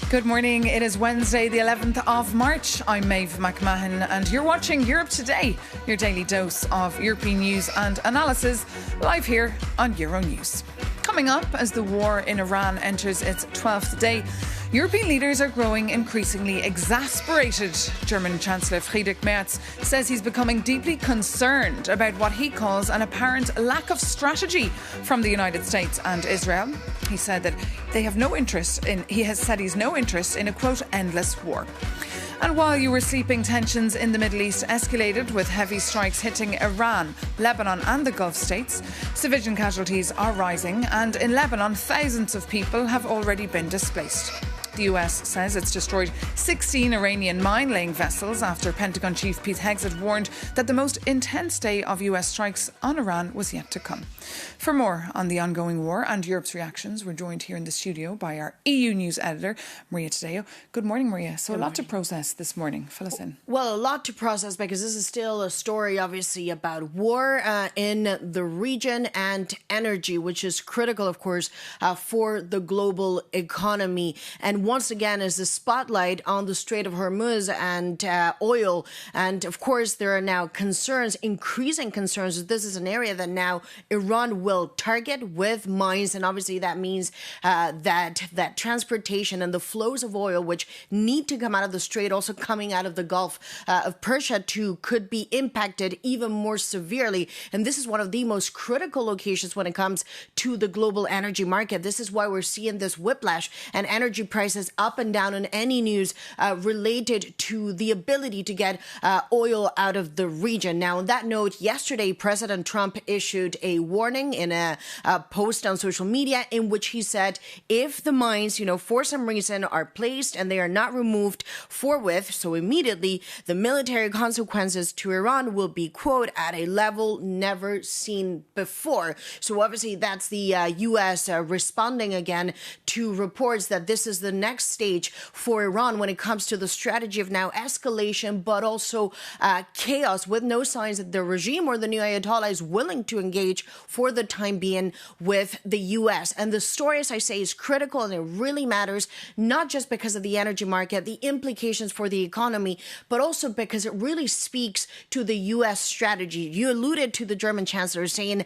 Good morning. It is Wednesday, the 11th of March. I'm Maeve McMahon and you're watching Europe Today, your daily dose of European news and analysis, live here on Euronews. Coming up, as the war in Iran enters its 12th day, European leaders are growing increasingly exasperated. German Chancellor Friedrich Merz says he's becoming deeply concerned about what he calls an apparent lack of strategy from the United States and Israel. He said that he has no interest in a, quote, endless war. And while you were sleeping, tensions in the Middle East escalated with heavy strikes hitting Iran, Lebanon and the Gulf states. Civilian casualties are rising, and in Lebanon, thousands of people have already been displaced. The US says it's destroyed 16 Iranian mine-laying vessels after Pentagon Chief Pete Hegseth warned that the most intense day of US strikes on Iran was yet to come. For more on the ongoing war and Europe's reactions, we're joined here in the studio by our EU News editor, Maria Tadeo. Good morning, Maria. So a lot to process this morning. Fill us in. Well, a lot to process because this is still a story, obviously, about war in the region and energy, which is critical, of course, for the global economy. And once again, is the spotlight on the Strait of Hormuz and oil. And of course, there are now increasing concerns that this is an area that now Iran will target with mines. And obviously, that means that transportation and the flows of oil, which need to come out of the Strait, also coming out of the Gulf of Persia too, could be impacted even more severely. And this is one of the most critical locations when it comes to the global energy market. This is why we're seeing this whiplash and energy prices up and down on any news related to the ability to get oil out of the region. Now, on that note, yesterday, President Trump issued a warning in a post on social media in which he said if the mines, for some reason are placed and they are not removed forthwith, so immediately, the military consequences to Iran will be, quote, at a level never seen before. So obviously, that's the U.S. Responding again to reports that this is the next stage for Iran when it comes to the strategy of now escalation, but also chaos, with no signs that the regime or the new Ayatollah is willing to engage for the time being with the U.S. And the story, as I say, is critical and it really matters, not just because of the energy market, the implications for the economy, but also because it really speaks to the U.S. strategy. You alluded to the German Chancellor saying,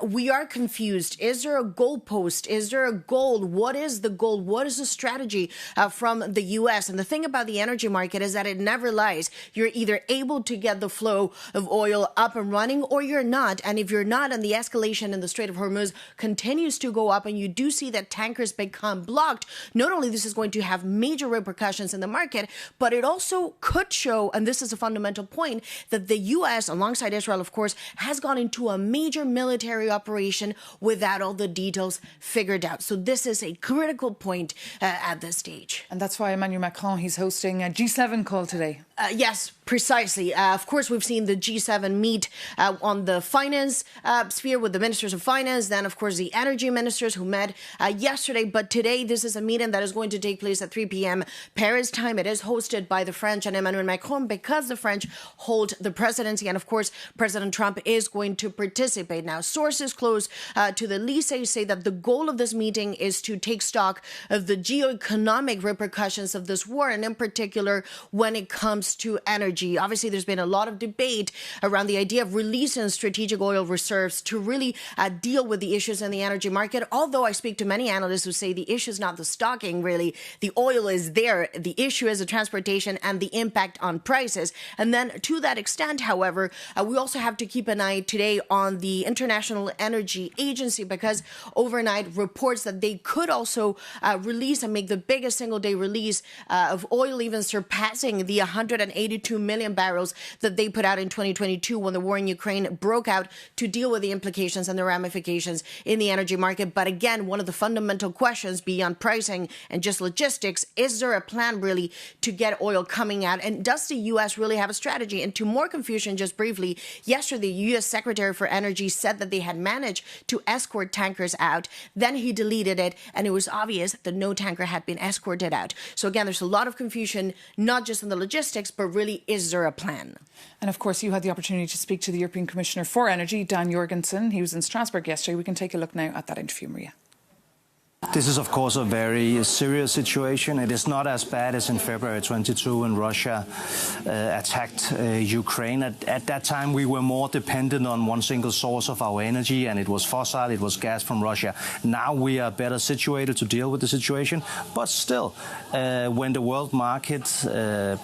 we are confused. Is there a goalpost? Is there a goal? What is the goal? What is the strategy from the U.S.? And the thing about the energy market is that it never lies. You're either able to get the flow of oil up and running or you're not. And if you're not, and the escalation in the Strait of Hormuz continues to go up and you do see that tankers become blocked, not only this is going to have major repercussions in the market, but it also could show, and this is a fundamental point, that the U.S., alongside Israel, of course, has gone into a major military operation without all the details figured out. So this is a critical point at this stage. And that's why Emmanuel Macron, he's hosting a G7 call today. Yes, precisely. Of course, we've seen the G7 meet on the finance sphere with the ministers of finance. Then, of course, the energy ministers who met yesterday. But today, this is a meeting that is going to take place at 3 p.m. Paris time. It is hosted by the French and Emmanuel Macron because the French hold the presidency. And, of course, President Trump is going to participate. Now, sources close to the Elysee say that the goal of this meeting is to take stock of the geoeconomic repercussions of this war, and in particular, when it comes to energy. Obviously, there's been a lot of debate around the idea of releasing strategic oil reserves to really deal with the issues in the energy market. Although I speak to many analysts who say the issue is not the stocking, really. The oil is there. The issue is the transportation and the impact on prices. And then to that extent, however, we also have to keep an eye today on the International Energy Agency because overnight reports that they could also release and make the biggest single day release of oil, even surpassing the 182 million barrels that they put out in 2022 when the war in Ukraine broke out to deal with the implications and the ramifications in the energy market. But again, one of the fundamental questions beyond pricing and just logistics, is there a plan really to get oil coming out? And does the U.S. really have a strategy? And to more confusion, just briefly, yesterday, the U.S. Secretary for Energy said that they had managed to escort tankers out. Then he deleted it, and it was obvious that no tanker had been escorted out. So again, there's a lot of confusion, not just in the logistics, but really, is there a plan? And of course, you had the opportunity to speak to the European Commissioner for Energy, Dan Jorgensen. He was in Strasbourg yesterday. We can take a look now at that interview, Maria. This is, of course, a very serious situation. It is not as bad as in February 22 when Russia attacked Ukraine. At that time, we were more dependent on one single source of our energy, and it was fossil, it was gas from Russia. Now we are better situated to deal with the situation. But still, when the world market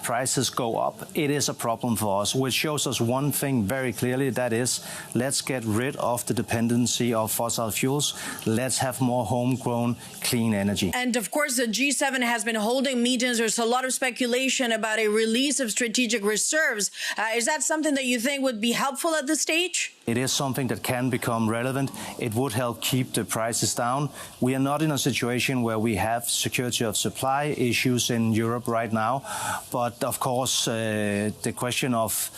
prices go up, it is a problem for us, which shows us one thing very clearly, that is, let's get rid of the dependency of fossil fuels. Let's have more homegrown clean energy. And of course, the G7 has been holding meetings. There's a lot of speculation about a release of strategic reserves. Is that something that you think would be helpful at this stage? It is something that can become relevant. It would help keep the prices down. We are not in a situation where we have security of supply issues in Europe right now. But of course, the question of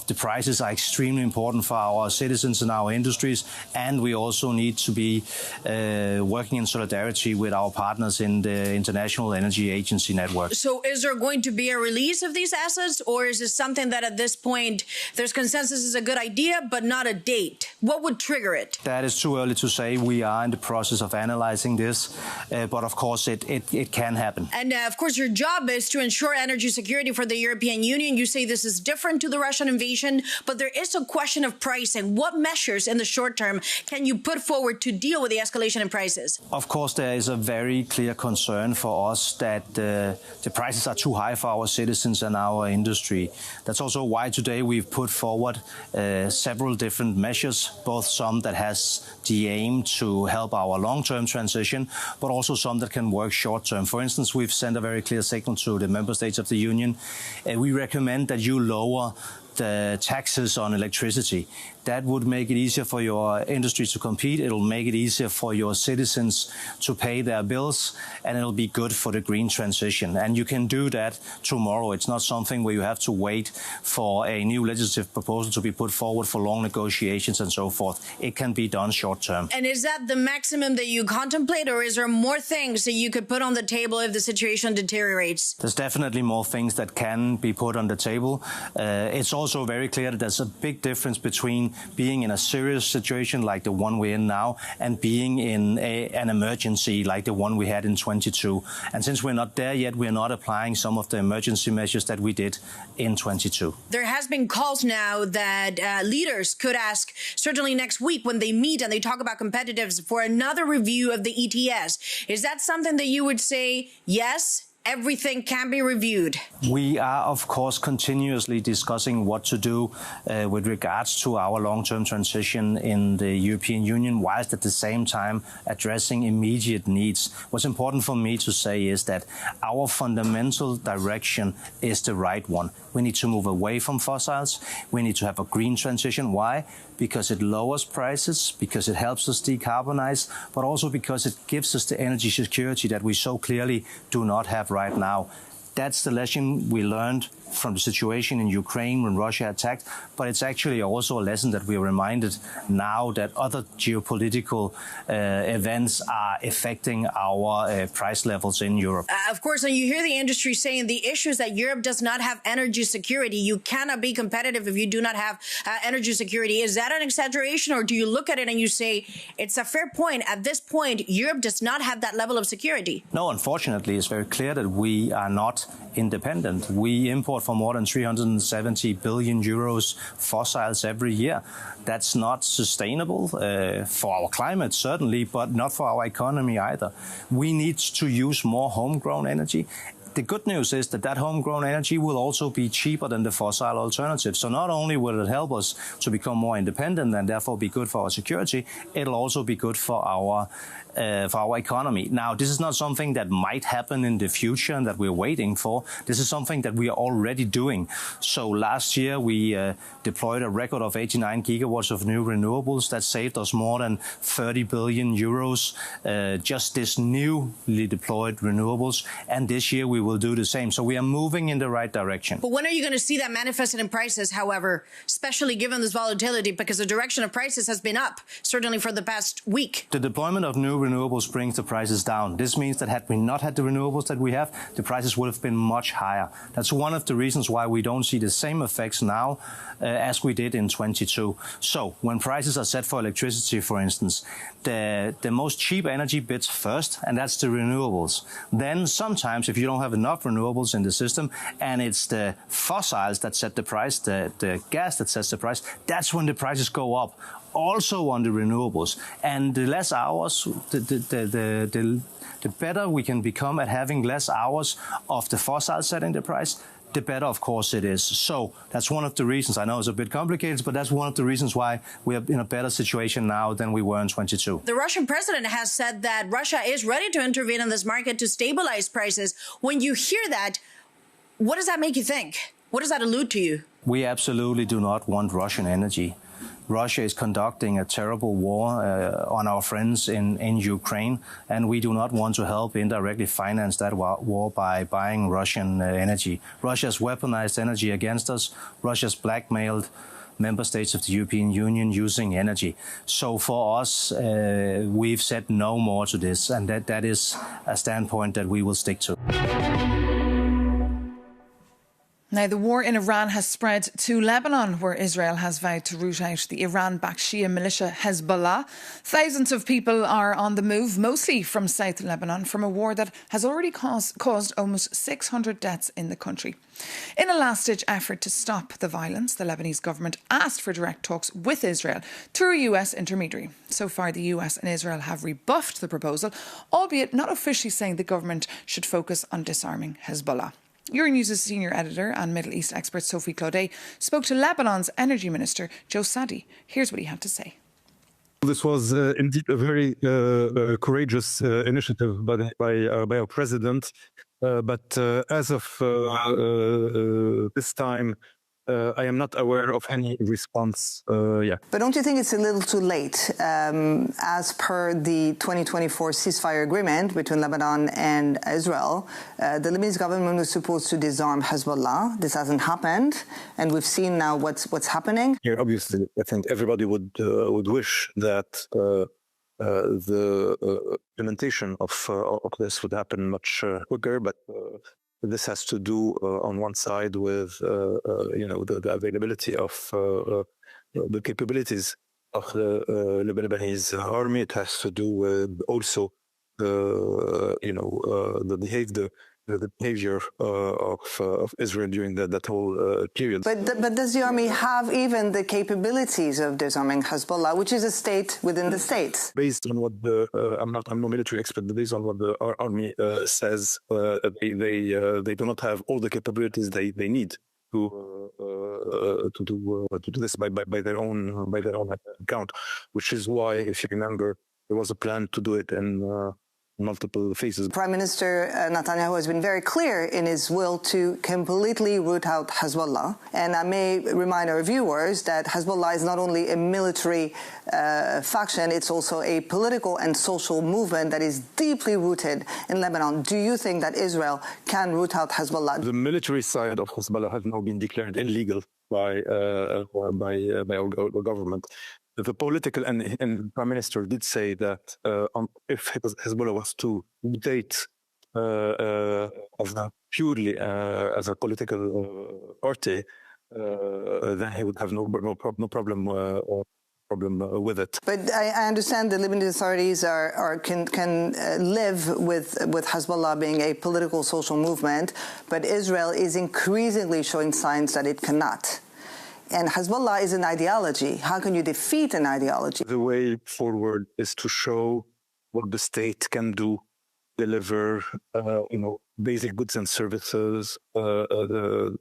the prices are extremely important for our citizens and our industries. And we also need to be working in solidarity with our partners in the International Energy Agency network. So is there going to be a release of these assets, or is it something that at this point there's consensus is a good idea, but not a date? What would trigger it? That is too early to say. We are in the process of analyzing this, but of course it can happen. And of course, your job is to ensure energy security for the European Union. You say this is different to the Russian invasion, but there is a question of pricing. What measures in the short term can you put forward to deal with the escalation in prices? Of course, there is a very clear concern for us that the prices are too high for our citizens and our industry. That's also why today we've put forward several different measures, both some that has the aim to help our long-term transition, but also some that can work short-term. For instance, we've sent a very clear signal to the member states of the Union. We recommend that you lower the taxes on electricity. That would make it easier for your industry to compete. It'll make it easier for your citizens to pay their bills, and it'll be good for the green transition. And you can do that tomorrow. It's not something where you have to wait for a new legislative proposal to be put forward for long negotiations and so forth. It can be done short term. And is that the maximum that you contemplate, or is there more things that you could put on the table if the situation deteriorates? There's definitely more things that can be put on the table. It's also very clear that there's a big difference between being in a serious situation like the one we're in now and being in an emergency like the one we had in 22. And since we're not there yet, we're not applying some of the emergency measures that we did in 22. There has been calls now that leaders could ask, certainly next week when they meet and they talk about competitiveness, for another review of the ETS. Is that something that you would say, yes, everything can be reviewed? We are, of course, continuously discussing what to do with regards to our long-term transition in the European Union, whilst at the same time addressing immediate needs. What's important for me to say is that our fundamental direction is the right one. We need to move away from fossils. We need to have a green transition. Why? Because it lowers prices, because it helps us decarbonize, but also because it gives us the energy security that we so clearly do not have right now. That's the lesson we learned from the situation in Ukraine when Russia attacked, but it's actually also a lesson that we are reminded now that other geopolitical events are affecting our price levels in Europe. Of course, and you hear the industry saying the issue is that Europe does not have energy security. You cannot be competitive if you do not have energy security. Is that an exaggeration, or do you look at it and you say it's a fair point? At this point, Europe does not have that level of security. No, unfortunately, it's very clear that we are not independent. We import for more than 370 billion euros fossils every year. That's not sustainable for our climate, certainly, but not for our economy either. We need to use more homegrown energy. The good news is that that homegrown energy will also be cheaper than the fossil alternatives. So not only will it help us to become more independent and therefore be good for our security, it'll also be good for our economy. Now, this is not something that might happen in the future and that we're waiting for. This is something that we are already doing. So last year, we deployed a record of 89 gigawatts of new renewables. That saved us more than 30 billion euros, just this newly deployed renewables. And this year, we will do the same. So we are moving in the right direction. But when are you going to see that manifested in prices, however, especially given this volatility, because the direction of prices has been up, certainly for the past week? The deployment of new renewables brings the prices down. This means that had we not had the renewables that we have, the prices would have been much higher. That's one of the reasons why we don't see the same effects now as we did in 22. So when prices are set for electricity, for instance, the most cheap energy bids first, and that's the renewables. Then sometimes if you don't have enough renewables in the system and it's the fossils that set the price, the gas that sets the price, that's when the prices go up. Also on the renewables. And the less hours, the better we can become at having less hours of the fossil setting the price, the better, of course, it is. So that's one of the reasons. I know it's a bit complicated, but that's one of the reasons why we are in a better situation now than we were in 22. The Russian president has said that Russia is ready to intervene in this market to stabilize prices. When you hear that, what does that make you think? What does that allude to you? We absolutely do not want Russian energy. Russia is conducting a terrible war on our friends in Ukraine, and we do not want to help indirectly finance that war by buying Russian energy. Russia has weaponized energy against us. Russia has blackmailed member states of the European Union using energy. So for us, we've said no more to this, and that is a standpoint that we will stick to. Now, the war in Iran has spread to Lebanon, where Israel has vowed to root out the Iran-backed Shia militia Hezbollah. Thousands of people are on the move, mostly from South Lebanon, from a war that has already caused almost 600 deaths in the country. In a last-ditch effort to stop the violence, the Lebanese government asked for direct talks with Israel through a US intermediary. So far, the US and Israel have rebuffed the proposal, albeit not officially saying the government should focus on disarming Hezbollah. Euronews' senior editor and Middle East expert Sophie Claudet spoke to Lebanon's energy minister Joe Sadi. Here's what he had to say. This was indeed a very courageous initiative by our president. But as of this time, I am not aware of any response yet. But don't you think it's a little too late? As per the 2024 ceasefire agreement between Lebanon and Israel, the Lebanese government was supposed to disarm Hezbollah. This hasn't happened, and we've seen now what's happening. Here, obviously, I think everybody would wish that the implementation of this would happen much quicker, but this has to do on one side with the availability of the capabilities of the Lebanese army. It has to do with also the behavior of Israel during that whole period. But does the army have even the capabilities of disarming Hezbollah, which is a state within the states? Based on what I'm no military expert, but based on what the army says, they do not have all the capabilities they need to do this by their own account, which is why, if you remember, there was a plan to do it in multiple phases. Prime Minister Netanyahu has been very clear in his will to completely root out Hezbollah. And I may remind our viewers that Hezbollah is not only a military faction, it's also a political and social movement that is deeply rooted in Lebanon. Do you think that Israel can root out Hezbollah? The military side of Hezbollah has now been declared illegal by our government. The political and Prime Minister did say that if Hezbollah was to mutate purely as a political party, then he would have no problem with it. But I understand the Lebanese authorities can live with Hezbollah being a political social movement, but Israel is increasingly showing signs that it cannot. And Hezbollah is an ideology. How can you defeat an ideology? The way forward is to show what the state can do, deliver, basic goods and services, on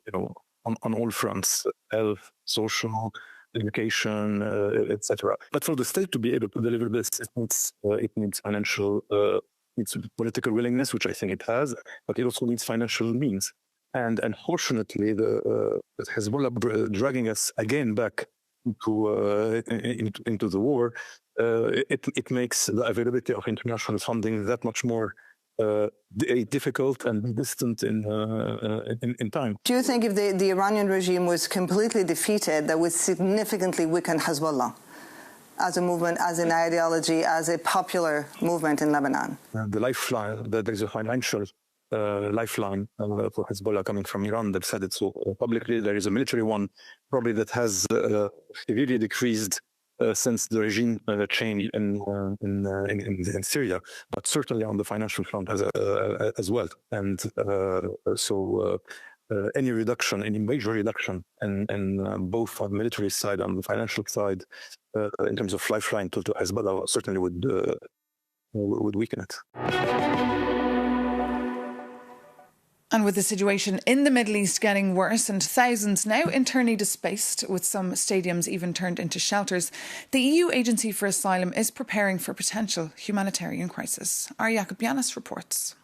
all fronts, health, social, education, etc. But for the state to be able to deliver this, it needs financial, needs political willingness, which I think it has, but it also needs financial means. And unfortunately, the Hezbollah dragging us again back into the war, it makes the availability of international funding that much more difficult and distant in time. Do you think if the Iranian regime was completely defeated, that would significantly weaken Hezbollah as a movement, as an ideology, as a popular movement in Lebanon? The lifeline, there is a financial lifeline for Hezbollah coming from Iran. They've said it so publicly. There is a military one, probably that has severely decreased since the regime change in Syria, but certainly on the financial front as well. And so any reduction, any major reduction in both on the military side and the financial side, in terms of lifeline to Hezbollah, certainly would weaken it. And with the situation in the Middle East getting worse and thousands now internally displaced, with some stadiums even turned into shelters, the EU Agency for Asylum is preparing for potential humanitarian crisis. Our Jakobianis reports.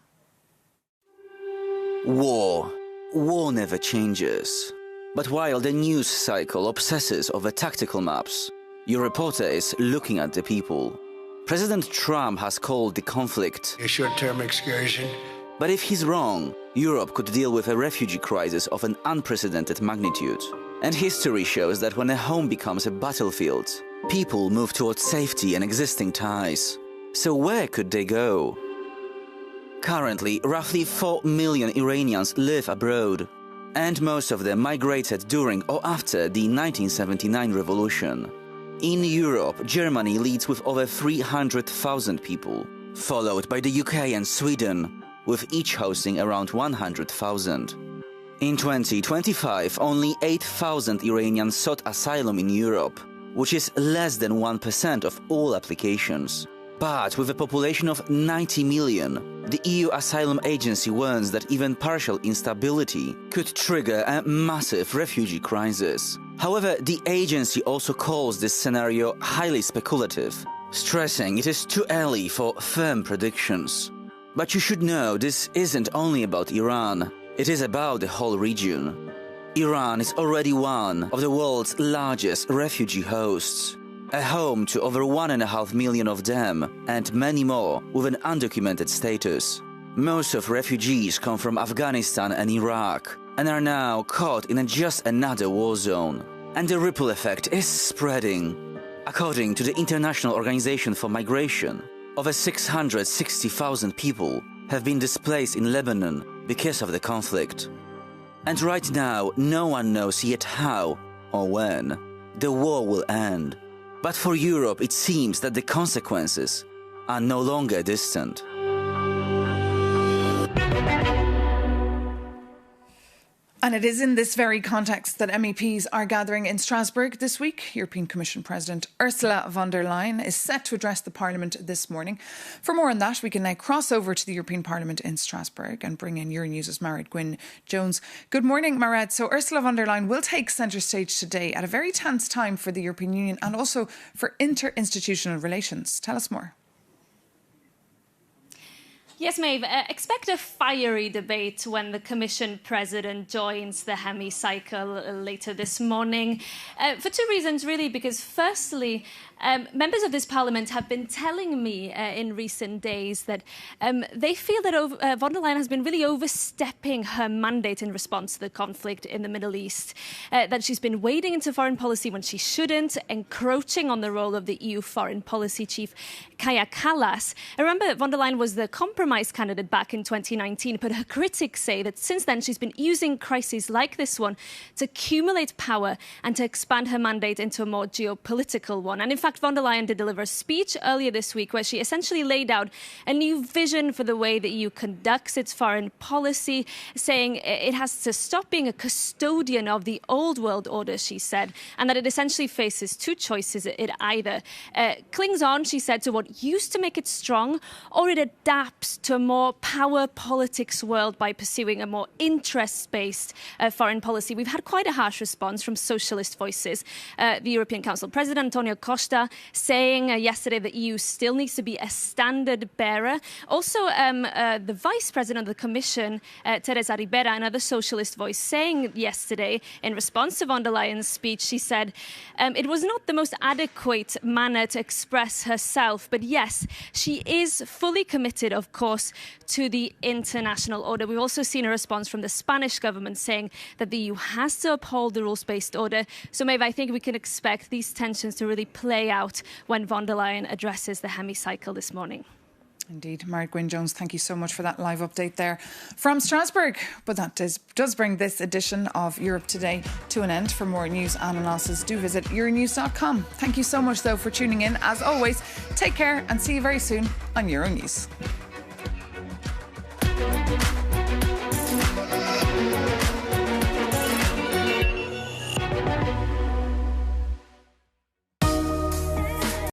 War. War never changes. But while the news cycle obsesses over tactical maps, your reporter is looking at the people. President Trump has called the conflict a short-term excursion. But if he's wrong, Europe could deal with a refugee crisis of an unprecedented magnitude. And history shows that when a home becomes a battlefield, people move towards safety and existing ties. So where could they go? Currently, roughly 4 million Iranians live abroad, and most of them migrated during or after the 1979 revolution. In Europe, Germany leads with over 300,000 people, followed by the UK and Sweden, with each hosting around 100,000. In 2025, only 8,000 Iranians sought asylum in Europe, which is less than 1% of all applications. But with a population of 90 million, the EU Asylum Agency warns that even partial instability could trigger a massive refugee crisis. However, the agency also calls this scenario highly speculative, stressing it is too early for firm predictions. But you should know this isn't only about Iran, it is about the whole region. Iran is already one of the world's largest refugee hosts, a home to over 1.5 million of them and many more with an undocumented status. Most of refugees come from Afghanistan and Iraq and are now caught in just another war zone. And the ripple effect is spreading. According to the International Organization for Migration, over 660,000 people have been displaced in Lebanon because of the conflict. And right now, no one knows yet how or when the war will end. But for Europe, it seems that the consequences are no longer distant. And it is in this very context that MEPs are gathering in Strasbourg this week. European Commission President Ursula von der Leyen is set to address the Parliament this morning. For more on that, we can now cross over to the European Parliament in Strasbourg and bring in Euronews' Marit Gwynne-Jones. Good morning, Marit. So Ursula von der Leyen will take centre stage today at a very tense time for the European Union and also for interinstitutional relations. Tell us more. Yes, Maeve, expect a fiery debate when the Commission President joins the hemicycle later this morning. For two reasons, really, because firstly, members of this Parliament have been telling me in recent days that they feel that von der Leyen has been really overstepping her mandate in response to the conflict in the Middle East, that she's been wading into foreign policy when she shouldn't, encroaching on the role of the EU foreign policy chief, Kaja Kallas. I remember von der Leyen was the compromise candidate back in 2019, but her critics say that since then she's been using crises like this one to accumulate power and to expand her mandate into a more geopolitical one. And in fact, von der Leyen did deliver a speech earlier this week where she essentially laid out a new vision for the way the EU conducts its foreign policy, saying it has to stop being a custodian of the old world order, she said, and that it essentially faces two choices. It either clings on, she said, to what used to make it strong, or it adapts to a more power politics world by pursuing a more interest-based foreign policy. We've had quite a harsh response from socialist voices. The European Council President, Antonio Costa, saying yesterday that the EU still needs to be a standard bearer. Also, the Vice President of the Commission, Teresa Ribera, another socialist voice, saying yesterday in response to von der Leyen's speech, she said it was not the most adequate manner to express herself, but yes, she is fully committed, of course, course, to the international order. We've also seen a response from the Spanish government saying that the EU has to uphold the rules-based order. So, Maeve, I think we can expect these tensions to really play out when von der Leyen addresses the hemicycle this morning. Indeed. Margaret Gwynne-Jones, thank you so much for that live update there from Strasbourg. But that does bring this edition of Europe Today to an end. For more news and analysis, do visit euronews.com. Thank you so much, though, for tuning in. As always, take care and see you very soon on Euronews.